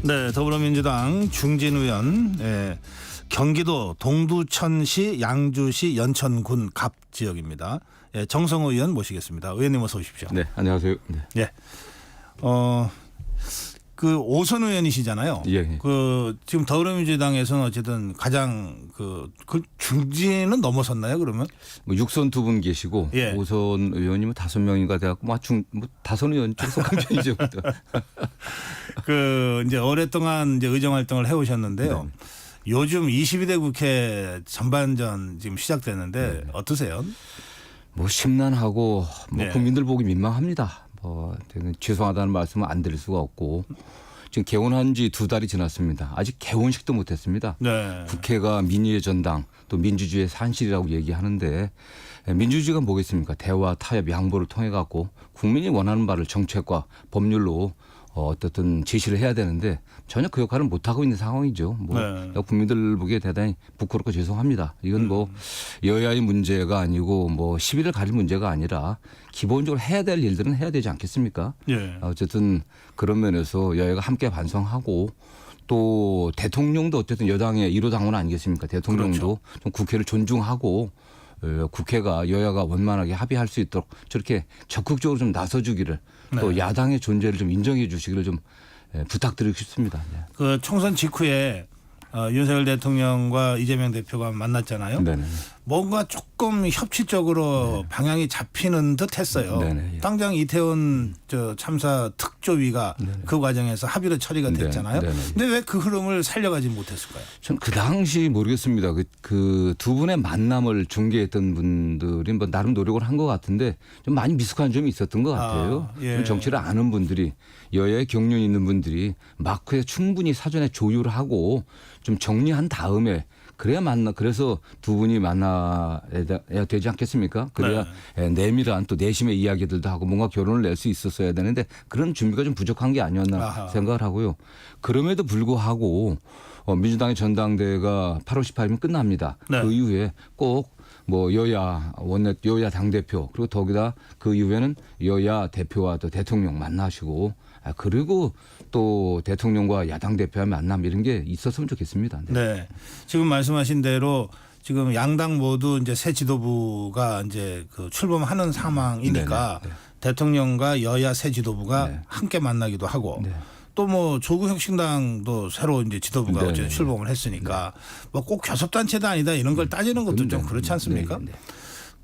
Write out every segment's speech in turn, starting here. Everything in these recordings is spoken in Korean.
네, 더불어민주당 중진 의원, 경기도 동두천시, 양주시, 연천군 갑 지역입니다. 정성호 의원 모시겠습니다. 의원님 어서 오십시오. 네, 안녕하세요. 네. 예. 그 오선 의원이시잖아요. 예. 그 지금 더불어민주당에서는 어쨌든 가장 그 중진은 넘어섰나요? 그러면? 뭐 6선 두 분 계시고 예. 5선 의원님은 5명인가 돼갖고 뭐 다선 의원 쪽 속한 편이죠. 그 이제 오랫동안 이제 의정 활동을 해오셨는데요. 네. 요즘 22대 국회 전반전 지금 시작됐는데 네. 어떠세요? 뭐 심란하고 뭐 네. 국민들 보기 민망합니다. 뭐 죄송하다는 말씀은 안 드릴 수가 없고 지금 개원한 지 2달이 지났습니다. 아직 개원식도 못했습니다. 네. 국회가 민의의 전당 또 민주주의의 산실이라고 얘기하는데 민주주의가 뭐겠습니까? 대화, 타협, 양보를 통해 갖고 국민이 원하는 바를 정책과 법률로 어떻든 제시를 해야 되는데 전혀 그 역할을 못 하고 있는 상황이죠. 뭐 네. 국민들 보기에 대단히 부끄럽고 죄송합니다. 이건 뭐 여야의 문제가 아니고 뭐 시비를 가릴 문제가 아니라 기본적으로 해야 될 일들은 해야 되지 않겠습니까? 예. 어쨌든 그런 면에서 여야가 함께 반성하고 또 대통령도 어쨌든 여당의 1호 당원 아니겠습니까? 대통령도 그렇죠. 좀 국회를 존중하고 국회가 여야가 원만하게 합의할 수 있도록 저렇게 적극적으로 좀 나서주기를 또 네. 야당의 존재를 좀 인정해 주시기를 좀 부탁드리고 싶습니다. 네. 그 총선 직후에 윤석열 대통령과 이재명 대표가 만났잖아요. 네네. 뭔가 조금 협치적으로 방향이 잡히는 듯했어요. 네네. 당장 이태원 참사 특조위가 그 과정에서 합의로 처리가 네. 됐잖아요. 네네. 근데 왜 그 흐름을 살려가지 못했을까요? 전 그 당시 모르겠습니다. 그 두 분의 만남을 중개했던 분들이 뭐 나름 노력을 한 것 같은데 좀 많이 미숙한 점이 있었던 것 같아요. 예. 정치를 아는 분들이 여야의 경륜 있는 분들이 마크에 충분히 사전에 조율을 하고 좀 정리한 다음에 그래야 그래서 두 분이 만나야 되지 않겠습니까? 그래야 내밀한 또 내심의 이야기들도 하고 뭔가 결론을 낼 수 있었어야 되는데 그런 준비가 좀 부족한 게 아니었나 아하. 생각을 하고요. 그럼에도 불구하고 민주당의 전당대회가 8월 18일이면 끝납니다. 네. 그 이후에 꼭 뭐 여야 당대표 그리고 더기다 그 이후에는 여야 대표와 또 대통령 만나시고 그리고 또 대통령과 야당 대표와 만남 이런 게 있었으면 좋겠습니다. 네. 네. 지금 말씀하신 대로 지금 양당 모두 이제 새 지도부가 이제 그 출범하는 상황이니까 네네. 대통령과 여야 새 지도부가 네. 함께 만나기도 하고 네. 또 뭐 조국혁신당도 새로 이제 지도부가 네네. 어제 출범을 했으니까 뭐 꼭 교섭단체도 아니다 이런 걸 따지는 것도 좀 네. 그렇지 않습니까? 네. 네.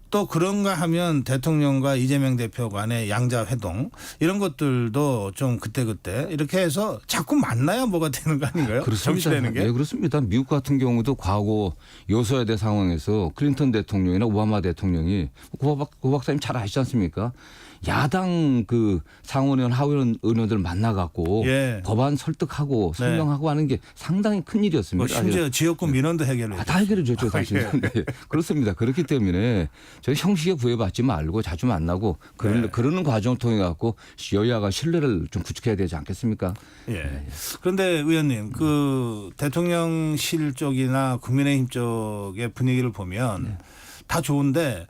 또 그런가 하면 대통령과 이재명 대표 간의 양자 회동 이런 것들도 좀 그때그때 이렇게 해서 자꾸 만나야 뭐가 되는 거 아닌가요? 그렇습니다. 정치되는 게? 네, 그렇습니다. 미국 같은 경우도 과거 여소야대 상황에서 클린턴 대통령이나 오바마 대통령이 고 박사님 잘 아시지 않습니까? 야당 그 상원의원 하원의원 의원들 만나갖고 예. 법안 설득하고 설명하고 하는 게 상당히 큰 일이었습니다. 뭐 심지어 지역구 민원도 해결을 다 해결해 줬죠, 사실. 네. 그렇습니다. 그렇기 때문에 저희 형식에 구애받지 말고 자주 만나고 그러는 과정을 통해 갖고 여야가 신뢰를 좀 구축해야 되지 않겠습니까? 예. 그런데 의원님 그 대통령실 쪽이나 국민의힘 쪽의 분위기를 보면 다 좋은데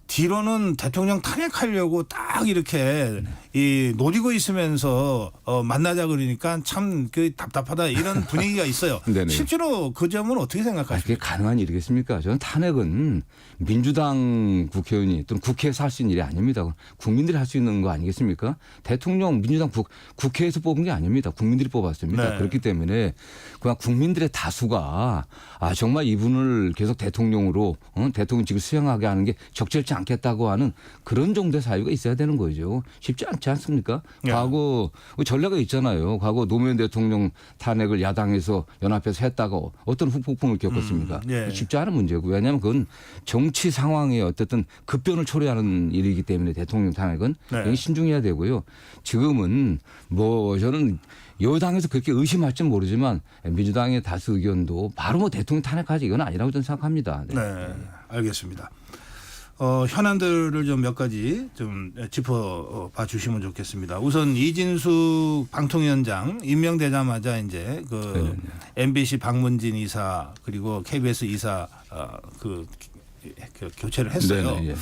뒤로는 대통령 탄핵하려고 딱 이렇게 이 노리고 있으면서 만나자 그러니까 참 그 답답하다 이런 분위기가 있어요. 네네. 실제로 그 점은 어떻게 그게 생각하십니까? 가능한 일이겠습니까? 저는 탄핵은 민주당 국회의원이 또는 국회에서 할 수 있는 일이 아닙니다. 국민들이 할 수 있는 거 아니겠습니까? 대통령 민주당 국회에서 뽑은 게 아닙니다. 국민들이 뽑았습니다. 네. 그렇기 때문에 그냥 국민들의 다수가 정말 이분을 계속 대통령으로 대통령직을 수행하게 하는 게 적절치 않겠다고 하는 그런 정도의 사유가 있어야 되는 거죠. 쉽지 않지 않습니까? 네. 과거 전례가 있잖아요. 과거 노무현 대통령 탄핵을 야당에서 연합해서 했다고 어떤 후폭풍을 겪었습니까? 예. 쉽지 않은 문제고 왜냐하면 그건 정치 상황에 어쨌든 급변을 초래하는 일이기 때문에 대통령 탄핵은 네. 신중해야 되고요. 지금은 뭐 저는 여당에서 그렇게 의심할지는 모르지만 민주당의 다수 의견도 바로 뭐 대통령 탄핵하지 이건 아니라고 저는 생각합니다. 네. 네, 알겠습니다. 현안들을 좀 몇 가지 좀 짚어봐 주시면 좋겠습니다. 우선 이진숙 방통위원장 임명되자마자 이제 그 MBC 박문진 이사 그리고 KBS 이사 그 교체를 했어요. 네네.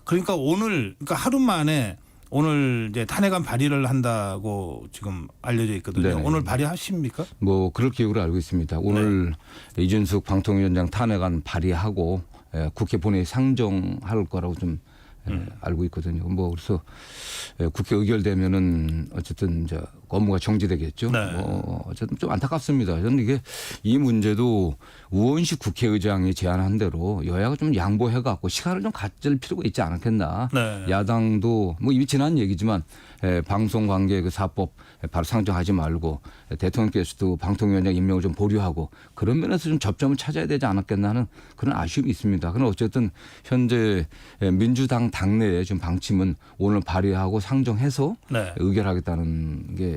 그러니까 오늘 그러니까 하루 만에 오늘 이제 탄핵안 발의를 한다고 지금 알려져 있거든요. 네네. 오늘 발의하십니까? 뭐 그럴 기억으로 알고 있습니다. 오늘 이준석 방통위원장 탄핵안 발의하고 국회 본회의 상정할 거라고 좀 알고 있거든요. 뭐 그래서 국회 의결되면은 어쨌든 이제 업무가 정지되겠죠. 네. 뭐 어쨌든 좀 안타깝습니다. 저는 이게 이 문제도 우원식 국회의장이 제안한 대로 여야가 좀 양보해 갖고 시간을 좀 가질 필요가 있지 않겠나. 네. 야당도 뭐 이미 지난 얘기지만 방송관계 그 사법 바로 상정하지 말고 대통령께서도 방통위원장 임명을 좀 보류하고 그런 면에서 좀 접점을 찾아야 되지 않았겠나 하는 그런 아쉬움이 있습니다. 그러나 어쨌든 현재 민주당 당내의 좀 방침은 오늘 발의하고 상정해서 네. 의결하겠다는 게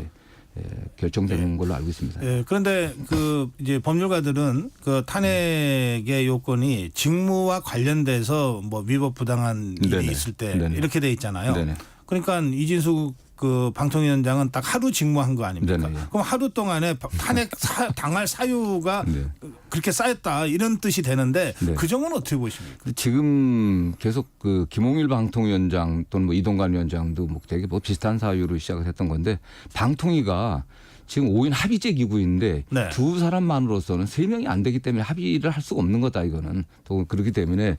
결정된 걸로 알고 있습니다. 예, 그런데 그 이제 법률가들은 그 탄핵의 요건이 직무와 관련돼서 뭐 위법 부당한 일이 네네. 있을 때 네네. 이렇게 돼 있잖아요. 네네. 그러니까 이진숙 그 방통위원장은 딱 하루 직무한 거 아닙니까? 네네. 그럼 하루 동안에 탄핵 당할 사유가 네. 그렇게 쌓였다 이런 뜻이 되는데 네. 그 점은 어떻게 보십니까? 지금 계속 그 김홍일 방통위원장 또는 뭐 이동관 위원장도 뭐 되게 뭐 비슷한 사유로 시작을 했던 건데 방통위가 지금 5인 합의제 기구인데 네. 두 사람만으로서는 3명이 안 되기 때문에 합의를 할 수가 없는 거다 이거는. 또 그렇기 때문에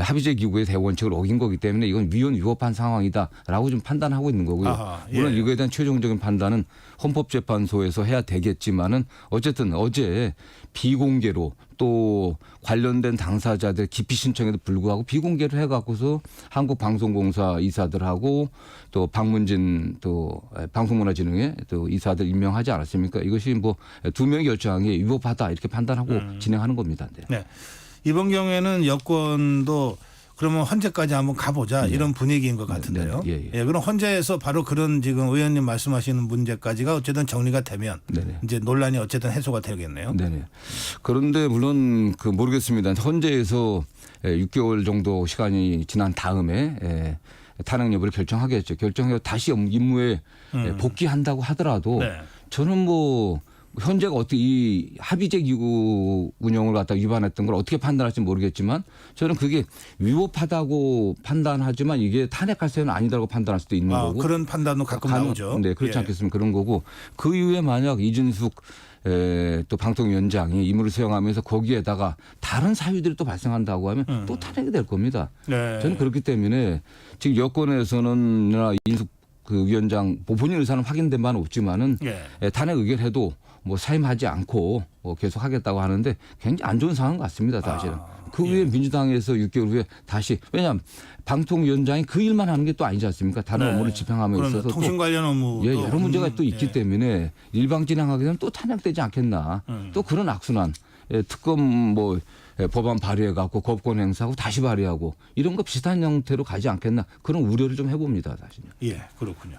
합의제 기구의 대원칙을 어긴 거기 때문에 이건 위헌위법한 상황이다라고 좀 판단하고 있는 거고요. 아하, 예. 물론 이거에 대한 최종적인 판단은 헌법재판소에서 해야 되겠지만은 어쨌든 어제 비공개로 또 관련된 당사자들 기피 신청에도 불구하고 비공개로 해갖고서 한국방송공사 이사들하고 또 박문진 또 방송문화진흥회 또 이사들 임명하지 않았습니까? 이것이 뭐 두 명이 결정한 게 위법하다 이렇게 판단하고 진행하는 겁니다. 네. 네. 이번 경우에는 여권도 그러면 헌재까지 한번 가보자 이런 분위기인 것 같은데요. 네. 예. 그럼 헌재에서 바로 그런 지금 의원님 말씀하시는 문제까지가 어쨌든 정리가 되면 네네. 이제 논란이 어쨌든 해소가 되겠네요. 네네. 그런데 물론 그 모르겠습니다. 헌재에서 6개월 정도 시간이 지난 다음에 탄핵 여부를 결정하겠죠. 결정해서 다시 임무에 복귀한다고 하더라도 네. 저는 뭐 현재가 어떻게 이 합의제 기구 운영을 갖다 위반했던 걸 어떻게 판단할지 모르겠지만 저는 그게 위법하다고 판단하지만 이게 탄핵할 사유는 아니다라고 판단할 수도 있는 거고. 그런 판단도 가끔 나오죠. 네, 그렇지 예. 않겠습니까? 그런 거고 그 이후에 만약 이준숙 또 방통위원장이 임무를 수행하면서 거기에다가 다른 사유들이 또 발생한다고 하면 또 탄핵이 될 겁니다. 네. 저는 그렇기 때문에 지금 여권에서는 이준숙 그 위원장 본인 의사는 확인된 바는 없지만은 예. 탄핵 의결해도 뭐 사임하지 않고 뭐 계속 하겠다고 하는데 굉장히 안 좋은 상황 같습니다, 사실은. 그 후에 민주당에서 6개월 후에 다시 왜냐하면 방통위원장이 그 일만 하는 게 또 아니지 않습니까? 다른 업무를 집행함에 있어서 통신 관련 업무 여러 문제가 또 있기 때문에 일방 진행하게 되면 또 탄핵되지 않겠나. 또 그런 악순환. 특검 뭐 법안 발의해 갖고 거부권 행사하고 다시 발의하고 이런 거 비슷한 형태로 가지 않겠나. 그런 우려를 좀 해봅니다, 사실. 예, 그렇군요.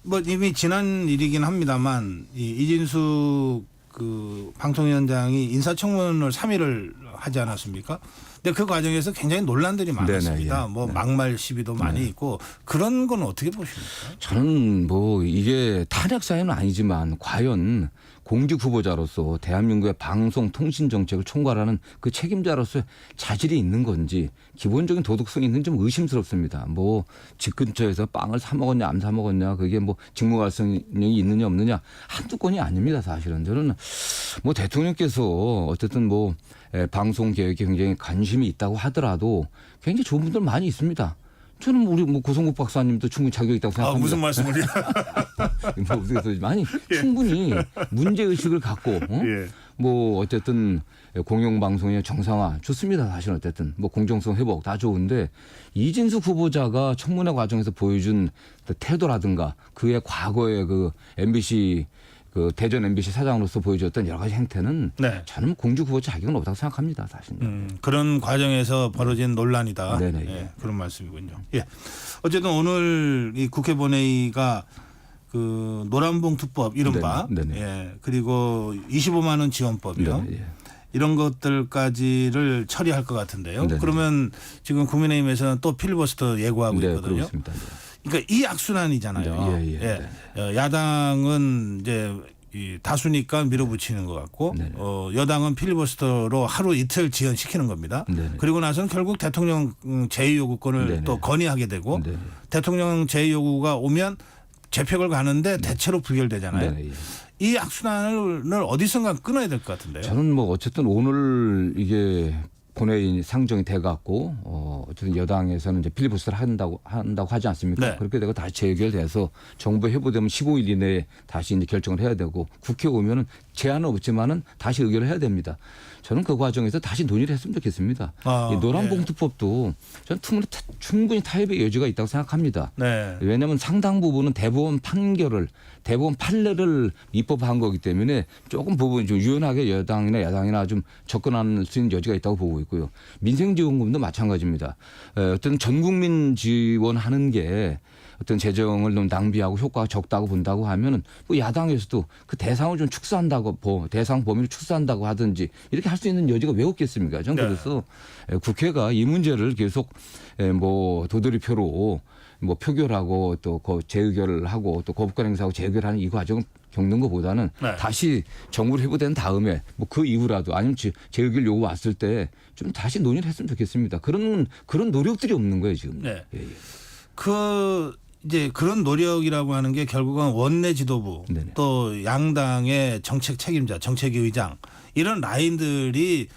뭐 이미 지난 일이긴 합니다만 이진숙 그 방통위원장이 인사청문을 3일을 하지 않았습니까? 근데 그 과정에서 굉장히 논란들이 많았습니다. 네네, 예. 뭐 막말 시비도 많이 있고 그런 건 어떻게 보십니까? 저는 뭐 이게 탄핵 사유는 아니지만 과연 공직 후보자로서 대한민국의 방송 통신 정책을 총괄하는 그 책임자로서 자질이 있는 건지 기본적인 도덕성이 있는지 좀 의심스럽습니다. 뭐 집 근처에서 빵을 사 먹었냐 안 사 먹었냐 그게 뭐 직무활성이 있느냐 없느냐 한두 건이 아닙니다. 사실은 저는 뭐 대통령께서 어쨌든 뭐 방송 개혁에 굉장히 관심이 있다고 하더라도 굉장히 좋은 분들 많이 있습니다. 저는 우리 뭐 고성국 박사님도 충분히 자격 있다고 생각합니다. 무슨 말씀을? 뭐 어떻게 많이 충분히 문제 의식을 갖고 예. 뭐 어쨌든 공영방송의 정상화 좋습니다. 사실 어쨌든 뭐 공정성 회복 다 좋은데 이진숙 후보자가 청문회 과정에서 보여준 태도라든가 그의 과거의 그 MBC 그 대전 MBC 사장으로서 보여줬던 여러 가지 행태는 네. 저는 공직 후보 자격은 없다고 생각합니다. 사실. 그런 과정에서 벌어진 논란이다. 네네. 예, 그런 말씀이군요. 예. 어쨌든 오늘 이 국회 본회의가 그 노란봉투법 이른바 네네. 예, 그리고 25만 원 지원법이요. 네, 예. 이런 것들까지를 처리할 것 같은데요. 네네. 그러면 지금 국민의힘에서는 또 필리버스터 예고하고 네, 있거든요. 그렇습니다. 네. 그러니까 이 악순환이잖아요. 네, 예. 야당은 이제 이 다수니까 밀어붙이는 것 같고 네네. 여당은 필리버스터로 하루 이틀 지연시키는 겁니다. 네네. 그리고 나서는 결국 대통령 제2요구권을 네네. 또 건의하게 되고 네네. 대통령 제2요구가 오면 재표를 가는데 대체로 부결되잖아요. 네네. 이 악순환을 어디선가 끊어야 될 것 같은데요. 저는 뭐 어쨌든 오늘 이게 본회의 상정이 돼갖고 어쨌든 여당에서는 이제 필리버스터를 한다고 하지 않습니까? 네. 그렇게 되고 다시 재결돼서 정부 회부되면 15일 이내에 다시 이제 결정을 해야 되고 국회 오면은 제한은 없지만은 다시 의결을 해야 됩니다. 저는 그 과정에서 다시 논의를 했으면 좋겠습니다. 이 노란봉투법도 저는 충분히 타협의 여지가 있다고 생각합니다. 네. 왜냐하면 상당 부분은 대법원 판례를 입법한 거기 때문에 조금 부분 좀 유연하게 여당이나 야당이나 좀 접근할 수 있는 여지가 있다고 보고 있고요. 민생지원금도 마찬가지입니다. 어떤 전국민 지원하는 게 어떤 재정을 너무 낭비하고 효과가 적다고 본다고 하면은 뭐 야당에서도 그 대상을 좀 축소한다고 대상 범위를 축소한다고 하든지 이렇게 할 수 있는 여지가 왜 없겠습니까? 저는 그래서 국회가 이 문제를 계속 뭐 도돌이표로 뭐 표결하고 또 재의결을 하고 또 거부권 행사하고 재의결하는 이 과정을 겪는 것보다는 네. 다시 정부를 회부된 다음에 뭐 그 이후라도 아니면 재의결 요구 왔을 때 좀 다시 논의를 했으면 좋겠습니다. 그런 노력들이 없는 거예요 지금. 네. 예, 예. 이제 그런 노력이라고 하는 게 결국은 원내 지도부 네네. 또 양당의 정책 책임자, 정책위 의장 이런 라인들이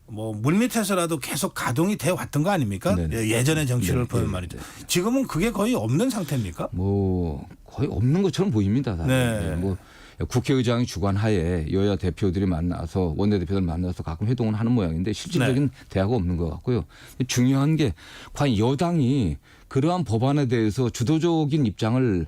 뭐 물밑에서라도 계속 가동이 돼 왔던 거 아닙니까? 네네. 예전의 정치를 네네. 보면 말이죠. 네네. 지금은 그게 거의 없는 상태입니까? 뭐 거의 없는 것처럼 보입니다. 사실. 네. 뭐 국회의장이 주관하에 여야 대표들이 만나서 원내대표들 만나서 가끔 회동을 하는 모양인데 실질적인 대화가 없는 것 같고요. 중요한 게 과연 여당이 그러한 법안에 대해서 주도적인 입장을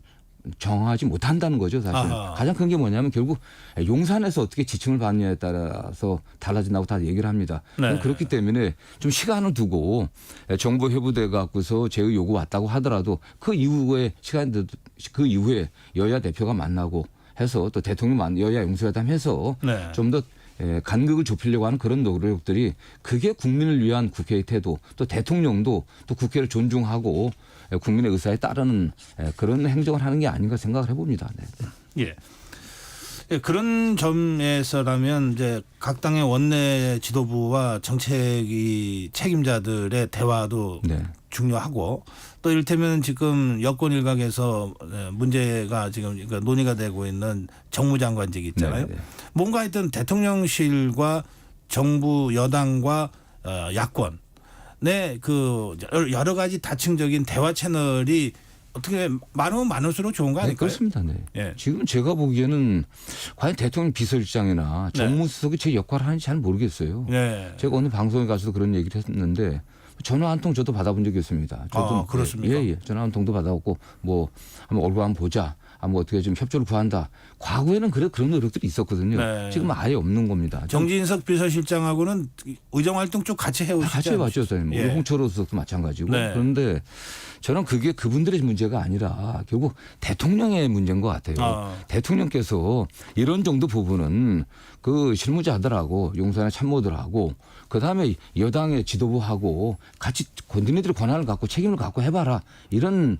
정하지 못한다는 거죠, 사실. 아하. 가장 큰 게 뭐냐면 결국 용산에서 어떻게 지층을 받느냐에 따라서 달라진다고 다 얘기를 합니다. 네. 그렇기 때문에 좀 시간을 두고 정부 회부돼 갖고서 제의 요구 왔다고 하더라도 그 이후에 여야 대표가 만나고 해서 또 대통령 여야 용수회담해서 네. 좀 더 간극을 좁히려고 하는 그런 노력들이 그게 국민을 위한 국회의 태도 또 대통령도 또 국회를 존중하고 국민의 의사에 따르는 그런 행정을 하는 게 아닌가 생각을 해봅니다. 네. 예. 예, 그런 점에서라면 이제 각 당의 원내 지도부와 정책위 책임자들의 대화도 네. 중요하고 또 이를테면 지금 여권 일각에서 문제가 지금 논의가 되고 있는 정무장관직 있잖아요. 네, 네. 뭔가 하여튼 대통령실과 정부 여당과 야권의 그 여러 가지 다층적인 대화 채널이 어떻게 많으면 많을수록 좋은 거 네, 아닐까요? 그렇습니다. 네. 예. 지금 제가 보기에는 과연 대통령 비서실장이나 정무수석이 제 역할을 하는지 잘 모르겠어요. 네. 제가 어느 방송에 가서도 그런 얘기를 했는데 전화 한 통 저도 받아본 적이 있습니다. 저도 그렇습니까? 예. 전화 한 통도 받아봤고 뭐 한번 얼굴 한번 보자. 한번 어떻게 좀 협조를 구한다. 과거에는 그런 노력들이 있었거든요. 네. 지금은 아예 없는 겁니다. 정진석 비서실장하고는 의정 활동 쭉 같이 해오시죠. 같이 해봤죠. 뭐 예. 홍철호 수석도 마찬가지고. 네. 그런데 저는 그게 그분들의 문제가 아니라 결국 대통령의 문제인 것 같아요. 대통령께서 이런 정도 부분은 그 실무자들하고 용산의 참모들하고 그다음에 여당의 지도부하고 같이 니네들의 권한을 갖고 책임을 갖고 해봐라. 이런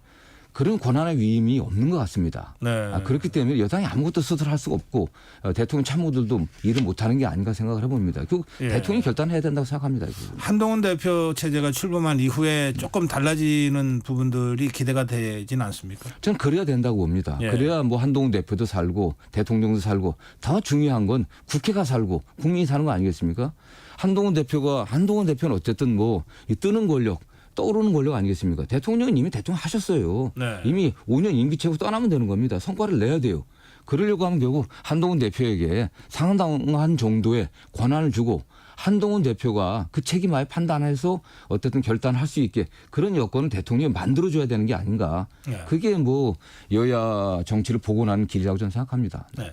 그런 권한의 위임이 없는 것 같습니다. 네. 그렇기 때문에 여당이 아무것도 스스로 할 수가 없고 대통령 참모들도 일을 못하는 게 아닌가 생각을 해봅니다. 결국 예. 대통령이 결단해야 된다고 생각합니다. 한동훈 대표 체제가 출범한 이후에 조금 달라지는 부분들이 기대가 되지는 않습니까? 저는 그래야 된다고 봅니다. 예. 그래야 뭐 한동훈 대표도 살고 대통령도 살고 더 중요한 건 국회가 살고 국민이 사는 거 아니겠습니까? 한동훈 대표는 어쨌든 뭐 이 뜨는 권력 떠오르는 권력 아니겠습니까? 대통령은 이미 대통령 하셨어요. 네. 이미 5년 임기 채우고 떠나면 되는 겁니다. 성과를 내야 돼요. 그러려고 하면 결국 한동훈 대표에게 상당한 정도의 권한을 주고 한동훈 대표가 그 책임하에 판단해서 어쨌든 결단할 수 있게 그런 여건을 대통령이 만들어줘야 되는 게 아닌가. 네. 그게 뭐 여야 정치를 복원하는 길이라고 저는 생각합니다. 네.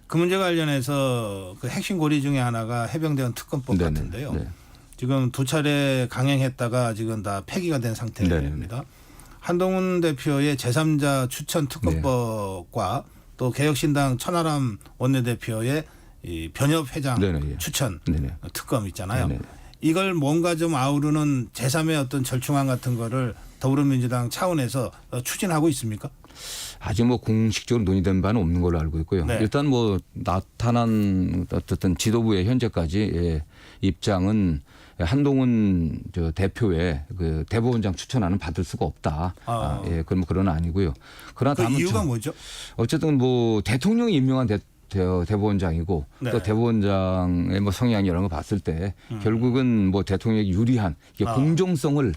그 문제 관련해서 그 핵심 고리 중에 하나가 해병대원 특검법 네네. 같은데요. 네. 지금 2차례 강행했다가 지금 다 폐기가 된 상태입니다. 한동훈 대표의 제3자 추천 특검법과 또 개혁신당 천하람 원내대표의 이 변협 회장 네네. 추천 네네. 특검 있잖아요. 네네. 이걸 뭔가 좀 아우르는 제3의 어떤 절충안 같은 거를 더불어민주당 차원에서 추진하고 있습니까? 아직 뭐 공식적으로 논의된 바는 없는 걸로 알고 있고요. 네. 일단 뭐 나타난 어쨌든 지도부의 현재까지 입장은 한동훈 대표의 그 대법원장 추천안은 받을 수가 없다. 그럼 그런 아니고요. 그러나 그 다만 이유가 뭐죠? 어쨌든 뭐 대통령이 임명한 대법원장이고 네. 또 대법원장의 뭐 성향이 이런 거 봤을 때 결국은 뭐 대통령에게 유리한 이게 공정성을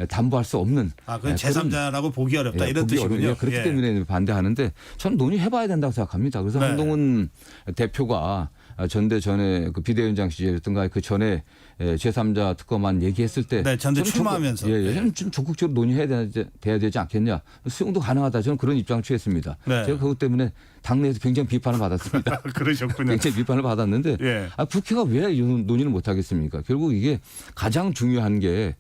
담보할 수 없는 그건 제3자라고 보기 어렵다 이런 보기 뜻이군요. 어려워요. 그렇기 때문에 반대하는데 저는 논의해봐야 된다고 생각합니다. 그래서 네. 한동훈 대표가 전대 전에 그 비대위원장 시절이었던가 그 전에 제3자 특검안 얘기했을 때 네, 전대 출마하면서 저는 좀 적극적으로 논의해야 돼야 되지 않겠냐. 수용도 가능하다. 저는 그런 입장을 취했습니다. 네. 제가 그것 때문에 당내에서 굉장히 비판을 받았습니다. 그러셨군요. 굉장히 비판을 받았는데 예. 국회가 왜 이 논의를 못 하겠습니까? 결국 이게 가장 중요한 게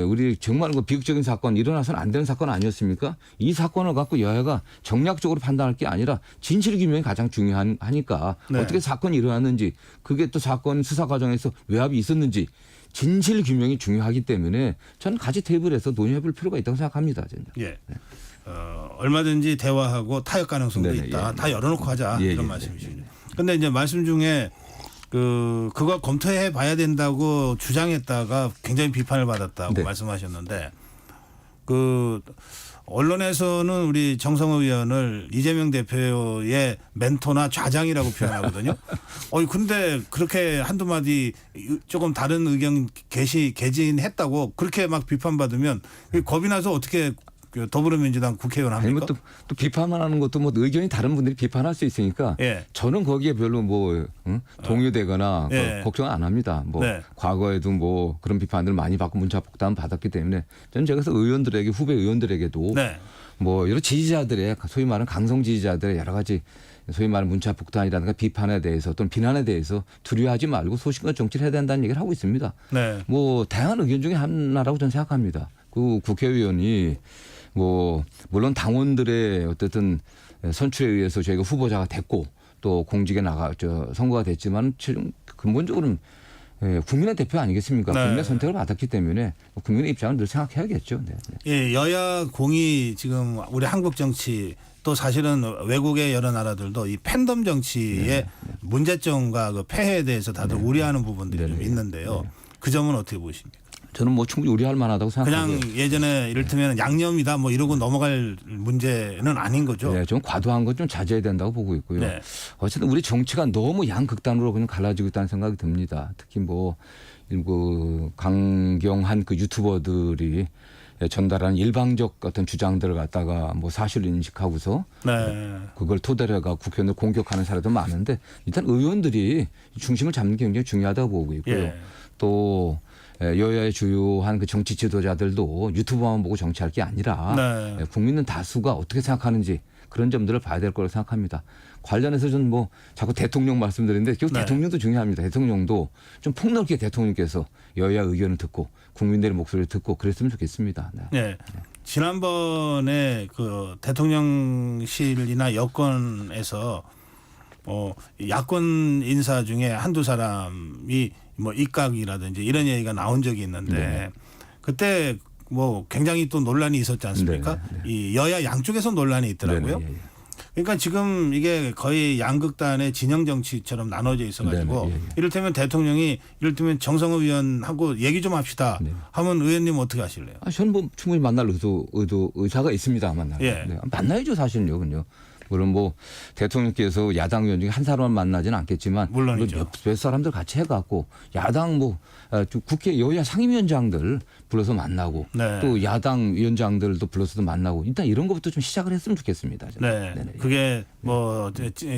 우리 정말 그 비극적인 사건 일어나서는 안 되는 사건 아니었습니까? 이 사건을 갖고 여야가 정략적으로 판단할 게 아니라 진실 규명이 가장 중요하니까 네. 어떻게 사건이 일어났는지 그게 또 사건 수사 과정에서 외압이 있었는지 진실 규명이 중요하기 때문에 저는 같이 테이블에서 논의해볼 필요가 있다고 생각합니다. 저는. 예. 얼마든지 대화하고 타협 가능성도 네네, 있다. 예. 다 열어놓고 하자 이런 말씀이시죠. 그런데 이제 말씀 중에 그거 검토해 봐야 된다고 주장했다가 굉장히 비판을 받았다고 네. 말씀하셨는데 언론에서는 우리 정성호 의원을 이재명 대표의 멘토나 좌장이라고 표현하거든요. 근데 그렇게 한두 마디 조금 다른 의견 개진했다고 그렇게 막 비판받으면 겁이 나서 어떻게 더불어민주당 국회의원 아니 합니까? 또 비판만 하는 것도 뭐 의견이 다른 분들이 비판할 수 있으니까 예. 저는 거기에 별로 뭐 동요되거나 예. 걱정 안 합니다. 뭐 네. 과거에도 뭐 그런 비판들 많이 받고 문자 폭탄 받았기 때문에 저는 제가 그래서 의원들에게 후배 의원들에게도 네. 뭐 여러 지지자들의 소위 말하는 강성 지지자들의 여러 가지 소위 말하는 문자 폭탄이라든가 비판에 대해서 또는 비난에 대해서 두려워하지 말고 소신껏 정치를 해야 된다는 얘기를 하고 있습니다. 네. 뭐 다양한 의견 중에 하나라고 저는 생각합니다. 그 국회의원이 뭐 물론 당원들의 어쨌든 선출에 의해서 저희가 후보자가 됐고 또 공직에 선거가 됐지만 최종 근본적으로는 국민의 대표 아니겠습니까? 네. 국민의 선택을 받았기 때문에 국민의 입장을 늘 생각해야겠죠. 네. 예, 여야 공이 지금 우리 한국 정치 또 사실은 외국의 여러 나라들도 이 팬덤 정치의 문제점과 그 폐해에 대해서 다들 우려하는 부분들이 좀 있는데요. 그 점은 어떻게 보십니까? 저는 뭐 충분히 우려할 만하다고 생각하고요. 그냥 예전에 이를테면 양념이다 뭐 이러고 넘어갈 문제는 아닌 거죠. 네, 좀 과도한 것 좀 자제해야 된다고 보고 있고요. 네. 어쨌든 우리 정치가 너무 양극단으로 그냥 갈라지고 있다는 생각이 듭니다. 특히 뭐 일부 강경한 그 유튜버들이 전달하는 일방적 어떤 주장들을 갖다가 뭐 사실을 인식하고서 네. 그걸 토대로 해가 국회의원을 공격하는 사례도 많은데 일단 의원들이 중심을 잡는 게 굉장히 중요하다고 보고 있고요. 예. 또 여야의 주요한 그 정치 지도자들도 유튜브만 보고 정치할 게 아니라 네. 국민은 다수가 어떻게 생각하는지 그런 점들을 봐야 될 거라고 생각합니다. 관련해서 저는 뭐 자꾸 대통령 말씀드리는데 결국 네. 대통령도 중요합니다. 대통령도 좀 폭넓게 대통령께서 여야 의견을 듣고 국민들의 목소리를 듣고 그랬으면 좋겠습니다. 네. 네. 지난번에 그 대통령실이나 여권에서 야권 인사 중에 한두 사람이 뭐 입각이라든지 이런 얘기가 나온 적이 있는데 네. 그때 뭐 굉장히 또 논란이 있었지 않습니까? 네. 이 여야 양쪽에서 논란이 있더라고요. 네. 그러니까 지금 이게 거의 양극단의 진영 정치처럼 나눠져 있어가지고 네. 이를테면 대통령이 이를테면 정성호 의원하고 얘기 좀 합시다 네. 하면 의원님 어떻게 하실래요? 저는 뭐 충분히 만날 의사가 있습니다. 만날. 예. 네. 만나야죠 사실은요. 그럼요. 물론 뭐 대통령께서 야당 의원 중에 한 사람만 만나지는 않겠지만 물론이죠. 몇 사람들 같이 해갖고 야당 뭐 국회 여야 상임위원장들 불러서 만나고 네. 또 야당 위원장들도 불러서도 만나고 일단 이런 것부터 좀 시작을 했으면 좋겠습니다. 네. 네네. 그게 뭐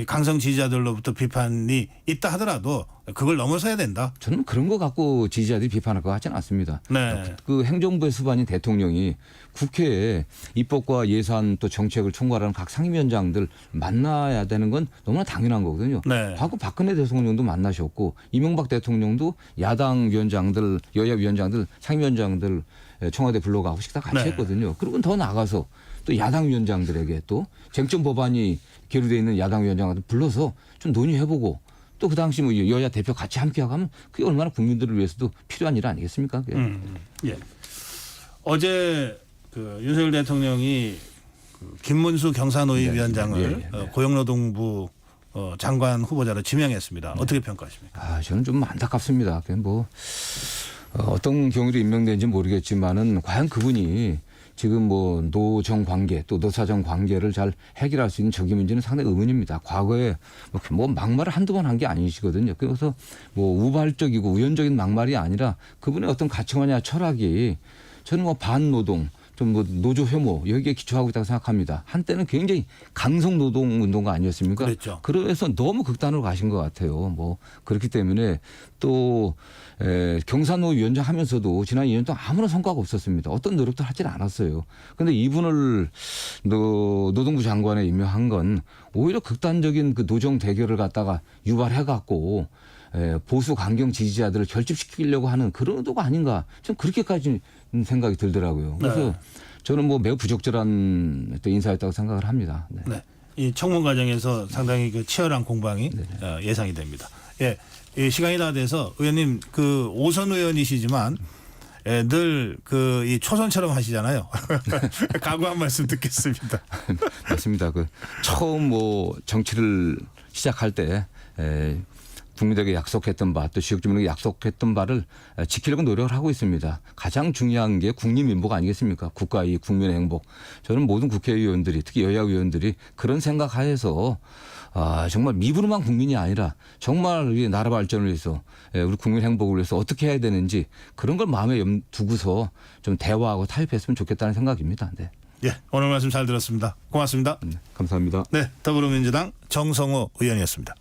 강성 지지자들로부터 비판이 있다 하더라도 그걸 넘어서야 된다. 저는 그런 거 갖고 지지자들이 비판할 것 같지는 않습니다. 네. 그 행정부의 수반인 대통령이 국회에 입법과 예산 또 정책을 총괄하는 각 상임위원장들 만나야 되는 건 너무나 당연한 거거든요. 네. 과거 박근혜 대통령도 만나셨고 이명박 대통령도 야당 위원장들, 여야 위원장들, 상임위원장들 청와대 불러가고 식사 같이 네. 했거든요. 그리고 더 나가서 또 야당 위원장들에게 또 쟁점 법안이 계류되어 있는 야당 위원장들 불러서 좀 논의해보고 또 그 당시 뭐 여야 대표 같이 함께하고 하면 그게 얼마나 국민들을 위해서도 필요한 일 아니겠습니까? 그게. 예. 어제 그 윤석열 대통령이 그 김문수 경사노위 위원장을 고용노동부 장관 후보자로 지명했습니다. 어떻게 평가하십니까? 아, 저는 좀 안타깝습니다. 그게 뭐 어떤 경우도 임명된지 모르겠지만은 과연 그분이 지금 뭐 노정 관계 또 노사정 관계를 잘 해결할 수 있는 적임인지는 상당히 의문입니다. 과거에 뭐 막말을 한두 번 한 게 아니시거든요. 그래서 뭐 우발적이고 우연적인 막말이 아니라 그분의 어떤 가치관이나 철학이 저는 뭐 반노동 좀 뭐 노조 혐오 여기에 기초하고 있다고 생각합니다. 한때는 굉장히 강성 노동 운동가 아니었습니까? 그랬죠. 그래서 너무 극단으로 가신 것 같아요. 뭐 그렇기 때문에 또 경산노 위원장 하면서도 지난 2년 동안 아무런 성과가 없었습니다. 어떤 노력도 하질 않았어요. 그런데 이분을 노동부 장관에 임명한 건 오히려 극단적인 그 노정 대결을 갖다가 유발해 갖고 보수 강경 지지자들을 결집시키려고 하는 그런 의도가 아닌가. 좀 그렇게까지 생각이 들더라고요. 그래서 저는 뭐 매우 부적절한 또 인사였다고 생각을 합니다. 네. 네. 이 청문 과정에서 상당히 그 치열한 공방이 예상이 됩니다. 예. 이 시간이 다 돼서 의원님 그 오선 의원이시지만 늘 그 이 초선처럼 하시잖아요. 각오 한 말씀 듣겠습니다. 맞습니다. 그 처음 뭐 정치를 시작할 때 국민들에게 약속했던 바 또 지역 주민에게 약속했던 바를 지키려고 노력을 하고 있습니다. 가장 중요한 게 국민민복 아니겠습니까? 국가의 국민의 행복. 저는 모든 국회의원들이 특히 여야 의원들이 그런 생각하에서 정말 미부름한 국민이 아니라 정말 우리 나라 발전을 위해서 우리 국민 행복을 위해서 어떻게 해야 되는지 그런 걸 마음에 두고서 좀 대화하고 타협했으면 좋겠다는 생각입니다. 네. 예, 오늘 말씀 잘 들었습니다. 고맙습니다. 감사합니다. 네, 더불어민주당 정성호 의원이었습니다.